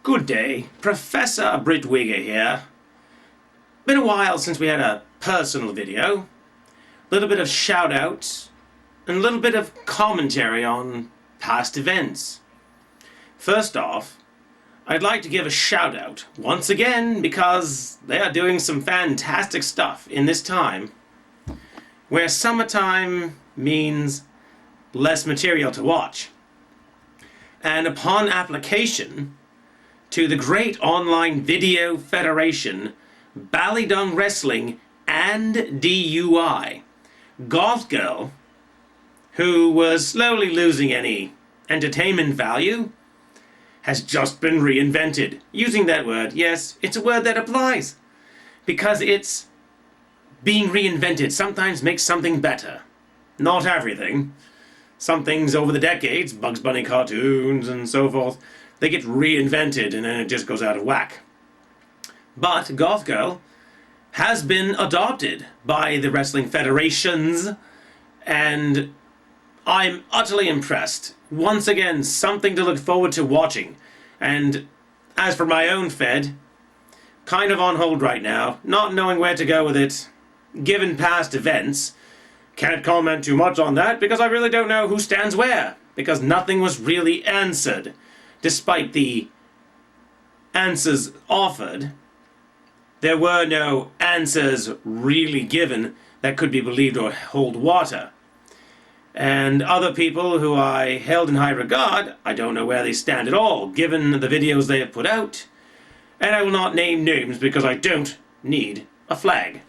Good day, Professor Britwigger here. Been a while since we had a personal video. A little bit of shout-outs, and a little bit of commentary on past events. First off, I'd like to give a shout-out once again because they are doing some fantastic stuff in this time, where summertime means less material to watch. And upon application to the great online video federation, Ballydung Wrestling and DUI, Goth Girl, who was slowly losing any entertainment value, has just been reinvented. Using that word, yes, it's a word that applies. Because it's being reinvented sometimes makes something better. Not everything. Some things over the decades, Bugs Bunny cartoons and so forth, they get reinvented and then it just goes out of whack. But Goth Girl has been adopted by the wrestling federations, and I'm utterly impressed. Once again, something to look forward to watching. And as for my own fed, kind of on hold right now, not knowing where to go with it, given past events. Can't comment too much on that because I really don't know who stands where, because nothing was really answered. Despite the answers offered, there were no answers really given that could be believed or hold water. And other people who I held in high regard, I don't know where they stand at all, given the videos they have put out. And I will not name names because I don't need a flag.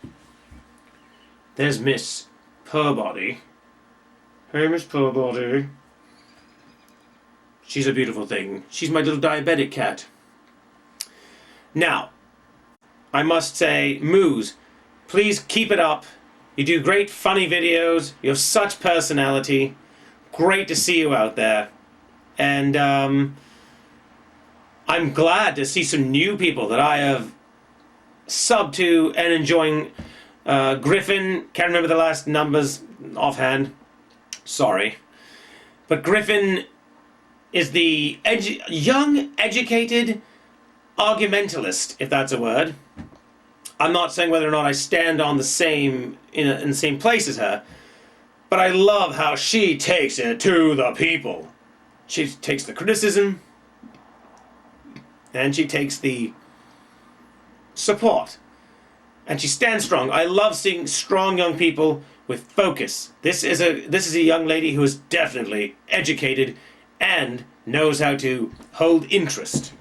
There's Miss Purbody. Hey, Miss Purbody. She's a beautiful thing. She's my little diabetic cat. Now, I must say, Moose, please keep it up. You do great, funny videos. You have such personality. Great to see you out there. And I'm glad to see some new people that I have subbed to and enjoying. Griffin, can't remember the last numbers offhand. Sorry. But Griffin is the young, educated argumentalist, if that's a word. I'm not saying whether or not I stand on the same in the same place as her, but I love how she takes it to the people. She takes the criticism, and she takes the support, and she stands strong. I love seeing strong young people with focus. This is a young lady who is definitely educated and knows how to hold interest.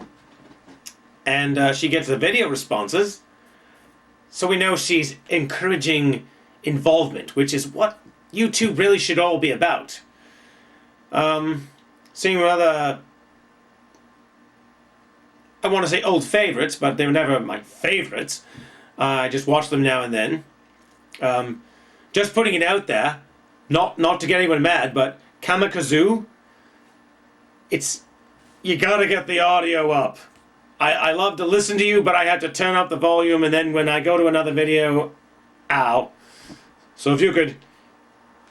And she gets the video responses, so we know she's encouraging involvement, which is what YouTube really should all be about. Seeing other, I want to say old favorites, but they were never my favorites. I just watch them now and then. Just putting it out there, not to get anyone mad, but Kamikazu, you gotta get the audio up. I love to listen to you, but I have to turn up the volume, and then when I go to another video, ow. So if you could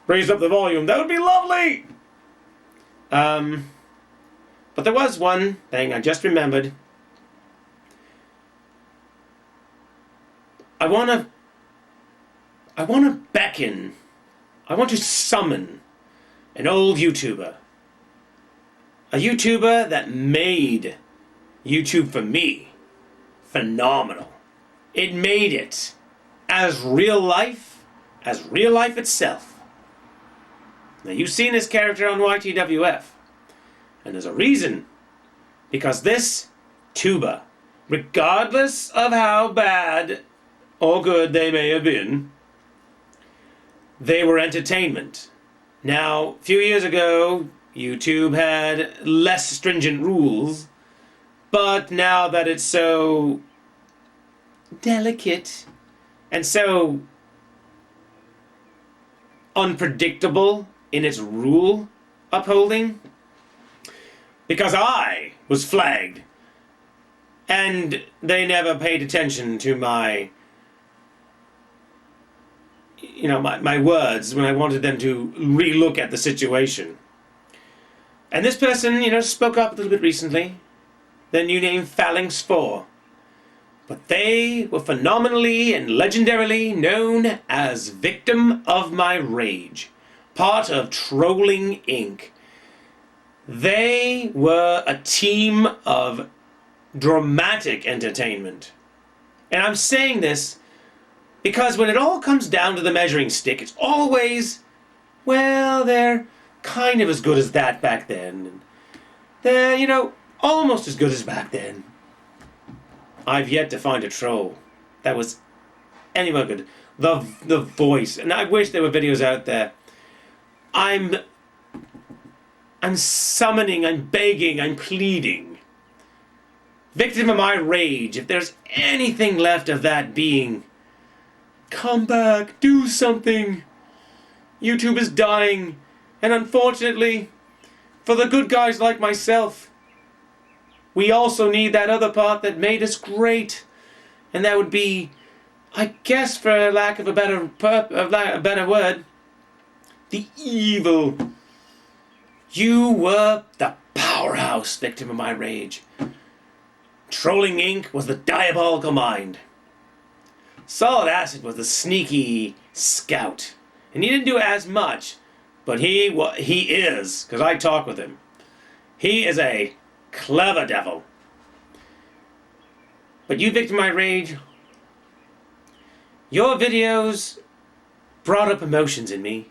raise up the volume, that would be lovely! But there was one thing I just remembered. I want to beckon, I want to summon an old YouTuber. A YouTuber that made YouTube for me phenomenal. It made it as real life itself. Now you've seen this character on YTWF, and there's a reason. Because this tuber, regardless of how bad or good they may have been, they were entertainment. Now, a few years ago, YouTube had less stringent rules, but now that it's so delicate and so unpredictable in its rule upholding, because I was flagged and they never paid attention to my words when I wanted them to re-look at the situation. And this person, spoke up a little bit recently, than you named Phalanx 4. But they were phenomenally and legendarily known as Victim of My Rage, part of Trolling Inc. They were a team of dramatic entertainment. And I'm saying this because when it all comes down to the measuring stick, it's always, well, they're kind of as good as that back then. And they're, almost as good as back then. I've yet to find a troll that was anyone good. The voice, and I wish there were videos out there. I'm summoning, I'm begging, I'm pleading. Victim of My Rage, if there's anything left of that being, come back, do something. YouTube is dying, and unfortunately, for the good guys like myself, we also need that other part that made us great. And that would be, I guess for lack of a better word, the evil. You were the powerhouse, Victim of My Rage. Trolling Inc. was the diabolical mind. Solid Acid was the sneaky scout. And he didn't do as much, but he is, because I talk with him. He is a clever devil. But you, Victim of My Rage, your videos brought up emotions in me.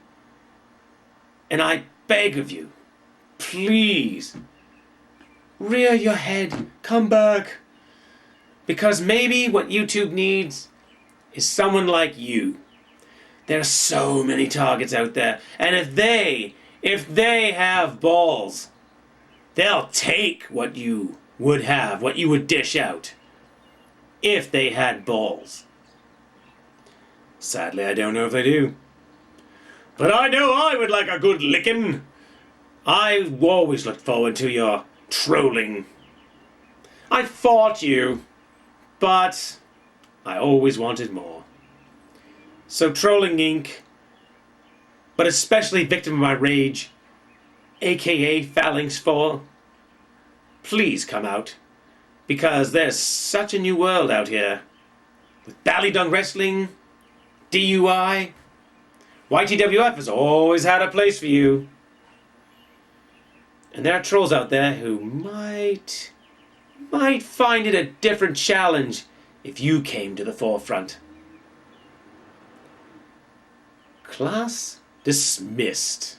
And I beg of you, please, rear your head, come back. Because maybe what YouTube needs is someone like you. There are so many targets out there. And if they have balls, they'll take what you would have, what you would dish out, if they had balls. Sadly, I don't know if they do. But I know I would like a good licking. I always looked forward to your trolling. I fought you, but I always wanted more. So Trolling Inc., but especially Victim of My Rage, aka Phalanx 4, please come out, because there's such a new world out here. With Ballydung Wrestling, DUI, YTWF has always had a place for you. And there are trolls out there who might find it a different challenge if you came to the forefront. Class dismissed.